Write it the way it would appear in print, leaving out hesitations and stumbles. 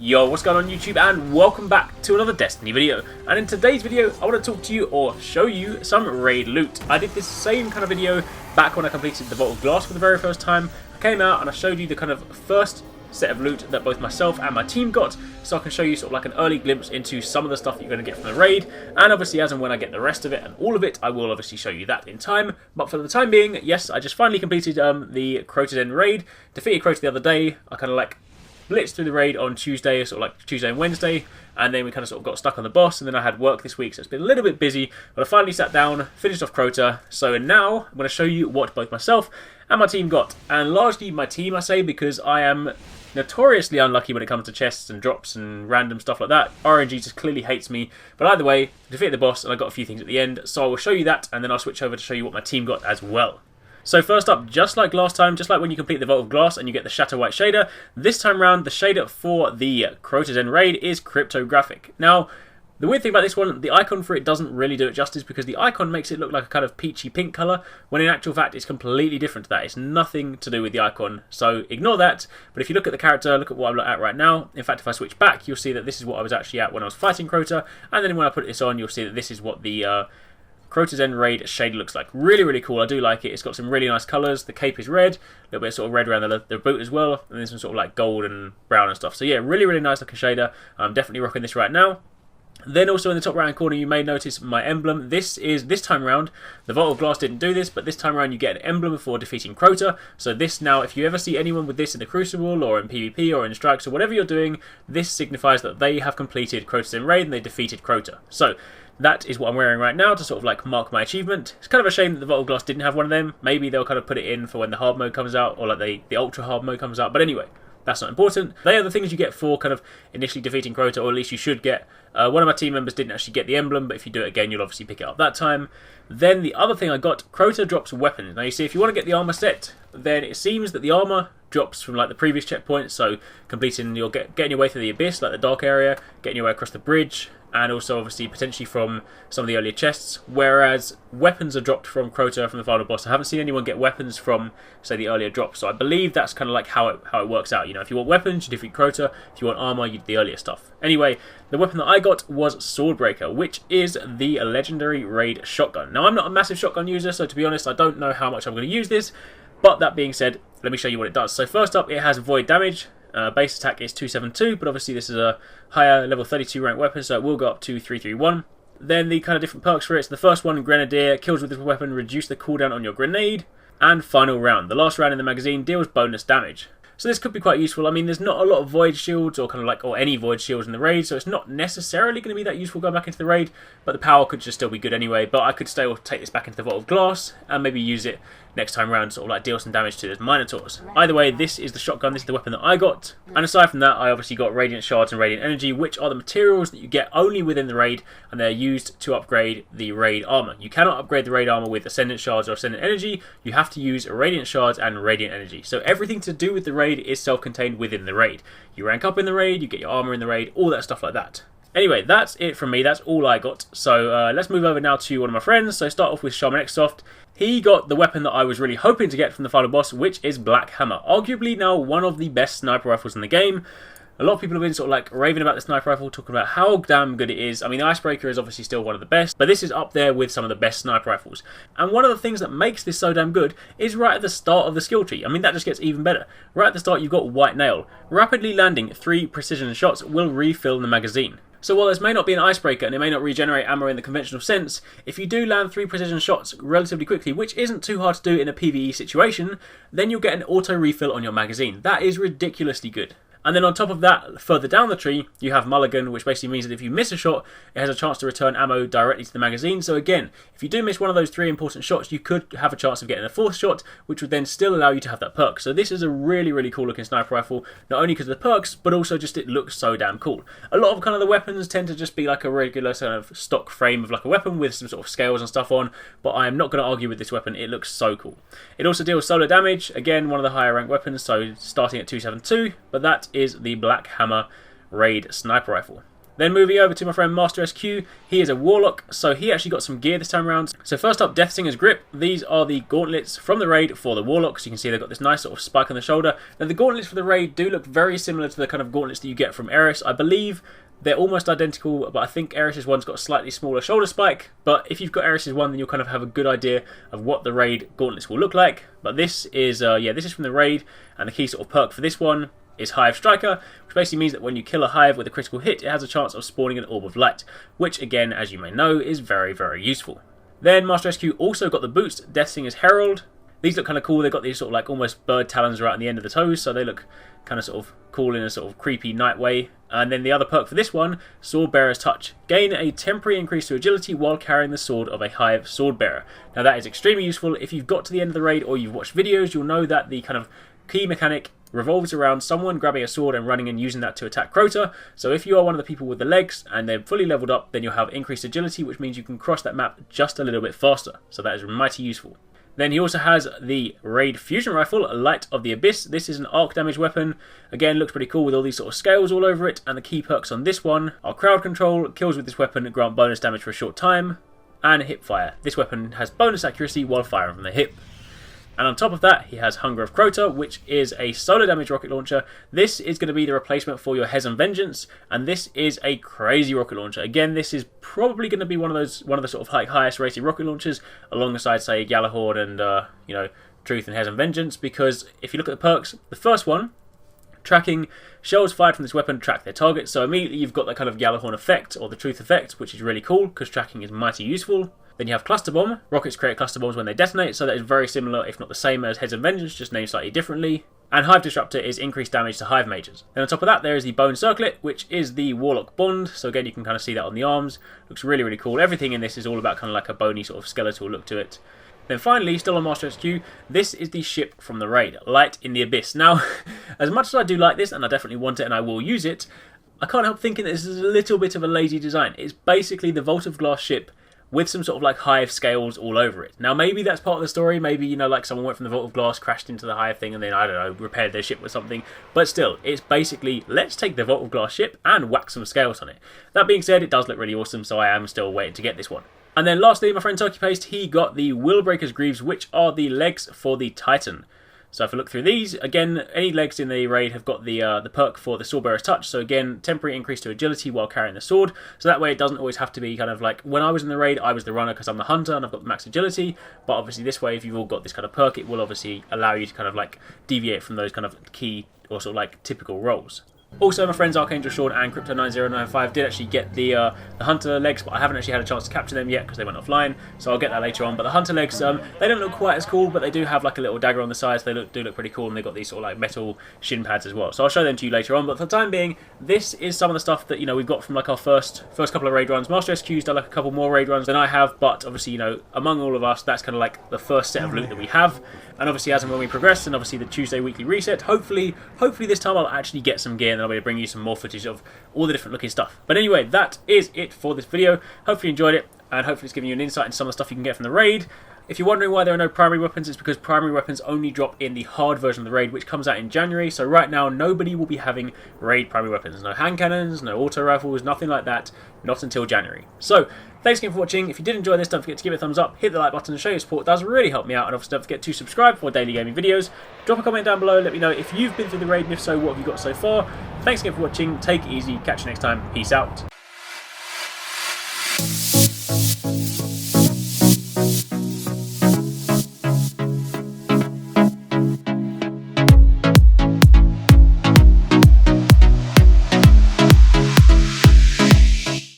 Yo, what's going on YouTube, and welcome back to another Destiny video. And in today's video, I want to talk to you or show you some raid loot. I did this same kind of video back when I completed the Vault of Glass for the very first time. I came out and I showed you the kind of first set of loot that both myself and my team got, so I can show you sort of like an early glimpse into some of the stuff that you're going to get from the raid, and obviously as and when I get the rest of it and all of it, I will obviously show you that in time. But for the time being, yes, I just finally completed the Crota raid, defeated Crota the other day. I kind of like blitzed through the raid on Tuesday, sort of like Tuesday and Wednesday, and then we kind of sort of got stuck on the boss, and then I had work this week, so it's been a little bit busy, but I finally sat down, finished off Crota. So now I'm going to show you what both myself and my team got, and largely my team I say because I am notoriously unlucky when it comes to chests and drops and random stuff like that. RNG just clearly hates me, but either way, defeated the boss and I got a few things at the end, so I will show you that, and then I'll switch over to show you what my team got as well. So first up, just like last time, just like when you complete the Vault of Glass and you get the Shatter White shader, this time round the shader for the Crota raid is cryptographic. Now, the weird thing about this one, the icon for it doesn't really do it justice because the icon makes it look like a kind of peachy pink colour, when in actual fact it's completely different to that. It's nothing to do with the icon, so ignore that. But if you look at the character, look at what I'm at right now. In fact, if I switch back, you'll see that this is what I was actually at when I was fighting Crota, and then when I put this on, you'll see that this is what the Crota raid shader looks like. Really, really cool. I do like it. It's got some really nice colours. The cape is red, a little bit of sort of red around the boot as well, and then some sort of like gold and brown and stuff. So yeah, really, really nice looking shader. I'm definitely rocking this right now. Then also in the top right hand corner you may notice my emblem. This time round, the Vault of Glass didn't do this, but this time around you get an emblem for defeating Crota. So this now, if you ever see anyone with this in the Crucible or in PvP or in Strikes or whatever you're doing, this signifies that they have completed Crota's raid and they defeated Crota. So that is what I'm wearing right now to sort of like mark my achievement. It's kind of a shame that the Vault of Glass didn't have one of them. Maybe they'll kind of put it in for when the hard mode comes out, or like the ultra hard mode comes out. But anyway, that's not important. They are the things you get for kind of initially defeating Crota, or at least you should get. One of my team members didn't actually get the emblem, but if you do it again, you'll obviously pick it up that time. Then the other thing I got, Crota drops weapons. Now you see, if you want to get the armor set, then it seems that the armor drops from like the previous checkpoint, so completing, you'll getting your way through the abyss, like the dark area, getting your way across the bridge, and also obviously potentially from some of the earlier chests, whereas weapons are dropped from Crota from the final boss. I haven't seen anyone get weapons from, say, the earlier drops, so I believe that's kind of like how it works out. You know, if you want weapons, you defeat Crota. If you want armor, you do the earlier stuff. Anyway, the weapon that I got was Swordbreaker, which is the legendary raid shotgun. Now, I'm not a massive shotgun user, so to be honest, I don't know how much I'm going to use this, but that being said, let me show you what it does. So first up, it has void damage. Base attack is 272, but obviously this is a higher level 32 rank weapon, so it will go up to 331. Then the kind of different perks for it. So the first one, Grenadier, kills with this weapon, reduce the cooldown on your grenade. And final round, the last round in the magazine, deals bonus damage. So this could be quite useful. I mean, there's not a lot of void shields or kind of like, or any void shields in the raid, so it's not necessarily going to be that useful going back into the raid, but the power could just still be good anyway. But I could still take this back into the Vault of Glass and maybe use it next time round, sort of like deal some damage to those Minotaurs. Either way, this is the shotgun, this is the weapon that I got. And aside from that, I obviously got Radiant Shards and Radiant Energy, which are the materials that you get only within the raid, and they're used to upgrade the raid armor. You cannot upgrade the raid armor with Ascendant Shards or Ascendant Energy. You have to use Radiant Shards and Radiant Energy. So everything to do with the raid is self-contained within the raid. You rank up in the raid, you get your armor in the raid, all that stuff like that. Anyway, that's it from me. That's all I got. So let's move over now to one of my friends. So start off with Shaman Xsoft. He got the weapon that I was really hoping to get from the final boss, which is Black Hammer. Arguably now one of the best sniper rifles in the game. A lot of people have been sort of like raving about the sniper rifle, talking about how damn good it is. I mean, the Icebreaker is obviously still one of the best, but this is up there with some of the best sniper rifles. And one of the things that makes this so damn good is right at the start of the skill tree. I mean, that just gets even better. Right at the start, you've got White Nail. Rapidly landing 3 precision shots will refill the magazine. So while this may not be an icebreaker and it may not regenerate ammo in the conventional sense, if you do land 3 precision shots relatively quickly, which isn't too hard to do in a PvE situation, then you'll get an auto refill on your magazine. That is ridiculously good. And then on top of that, further down the tree, you have Mulligan, which basically means that if you miss a shot, it has a chance to return ammo directly to the magazine. So again, if you do miss one of those 3 important shots, you could have a chance of getting a 4th shot, which would then still allow you to have that perk. So this is a really, really cool looking sniper rifle, not only because of the perks, but also just it looks so damn cool. A lot of kind of the weapons tend to just be like a regular sort of stock frame of like a weapon with some sort of scales and stuff on, but I am not going to argue with this weapon. It looks so cool. It also deals solo damage, again, one of the higher rank weapons, so starting at 272, but that is the Black Hammer raid sniper rifle. Then moving over to my friend Master SQ, he is a Warlock, so he actually got some gear this time around. So first up, Deathsinger's Grip. These are the gauntlets from the raid for the Warlocks. You can see they've got this nice sort of spike on the shoulder. Now the gauntlets for the raid do look very similar to the kind of gauntlets that you get from Arekkz. I believe they're almost identical, but I think Arekkz's one's got a slightly smaller shoulder spike. But if you've got Arekkz's one, then you'll kind of have a good idea of what the raid gauntlets will look like. But this is, this is from the raid, and the key sort of perk for this one is Hive Striker, which basically means that when you kill a hive with a critical hit, it has a chance of spawning an orb of light, which again, as you may know, is very, very useful. Then Master SQ also got the boots, Deathsinger's Herald. These look kind of cool. They've got these sort of like almost bird talons right on the end of the toes, so they look kind of sort of cool in a sort of creepy night way. And then the other perk for this one, Swordbearer's Touch. Gain a temporary increase to agility while carrying the sword of a hive swordbearer. Now that is extremely useful. If you've got to the end of the raid or you've watched videos, you'll know that the kind of key mechanic revolves around someone grabbing a sword and running and using that to attack Crota. So if you are one of the people with the legs and they're fully leveled up, then you'll have increased agility, which means you can cross that map just a little bit faster. So that is mighty useful. Then he also has the Raid Fusion Rifle, Light of the Abyss. This is an arc damage weapon. Again, looks pretty cool with all these sort of scales all over it. And the key perks on this one are Crowd Control, kills with this weapon grant bonus damage for a short time, and Hip Fire. This weapon has bonus accuracy while firing from the hip. And on top of that, he has Hunger of Crota, which is a solo damage rocket launcher. This is going to be the replacement for your Hezen Vengeance, and this is a crazy rocket launcher. Again, this is probably going to be one of the sort of like highest rated rocket launchers, alongside say Galahorn and Truth and Hezen Vengeance. Because if you look at the perks, the first one, tracking, shells fired from this weapon track their target. So immediately you've got that kind of Galahorn effect or the Truth effect, which is really cool because tracking is mighty useful. Then you have Cluster Bomb. Rockets create cluster bombs when they detonate, so that is very similar, if not the same as Heads of Vengeance, just named slightly differently. And Hive Disruptor is increased damage to Hive Mages. Then on top of that, there is the Bone Circlet, which is the Warlock Bond. So again, you can kind of see that on the arms. Looks really, really cool. Everything in this is all about kind of like a bony sort of skeletal look to it. Then finally, still on Master SQ, this is the ship from the raid, Light in the Abyss. Now, as much as I do like this, and I definitely want it and I will use it, I can't help thinking that this is a little bit of a lazy design. It's basically the Vault of Glass ship with some sort of like hive scales all over it. Now maybe that's part of the story, maybe, like someone went from the Vault of Glass, crashed into the hive thing and then, I don't know, repaired their ship with something. But still, it's basically, let's take the Vault of Glass ship and whack some scales on it. That being said, it does look really awesome, so I am still waiting to get this one. And then lastly, my friend Turkey Paste, he got the Willbreaker's Greaves, which are the legs for the Titan. So if I look through these, again, any legs in the raid have got the perk for the Swordbearer's Touch. So again, temporary increase to agility while carrying the sword. So that way it doesn't always have to be kind of like, when I was in the raid, I was the runner because I'm the hunter and I've got the max agility. But obviously this way, if you've all got this kind of perk, it will obviously allow you to kind of like deviate from those kind of key or sort of like typical roles. Also, my friends Archangel Sean and Crypto9095 did actually get the Hunter legs, but I haven't actually had a chance to capture them yet because they went offline, so I'll get that later on. But the Hunter legs, they don't look quite as cool, but they do have like a little dagger on the sides. They do look pretty cool, and they've got these sort of like metal shin pads as well. So I'll show them to you later on, but for the time being, this is some of the stuff that, we've got from like our first couple of raid runs. Master SQ's done like a couple more raid runs than I have, but obviously, among all of us, that's kind of like the first set of loot that we have. And obviously, as and when we progress, and obviously the Tuesday weekly reset, hopefully this time I'll actually get some gear, and I'll be able to bring you some more footage of all the different looking stuff. But anyway, that is it for this video. Hopefully you enjoyed it, and hopefully it's giving you an insight into some of the stuff you can get from the raid. If you're wondering why there are no primary weapons, it's because primary weapons only drop in the hard version of the raid, which comes out in January. So right now, nobody will be having raid primary weapons. No hand cannons, no auto rifles, nothing like that. Not until January. So, thanks again for watching. If you did enjoy this, don't forget to give it a thumbs up, hit the like button and show your support. It does really help me out. And obviously don't forget to subscribe for daily gaming videos. Drop a comment down below, let me know if you've been through the raid, and if so, what have you got so far. Thanks again for watching. Take it easy. Catch you next time. Peace out.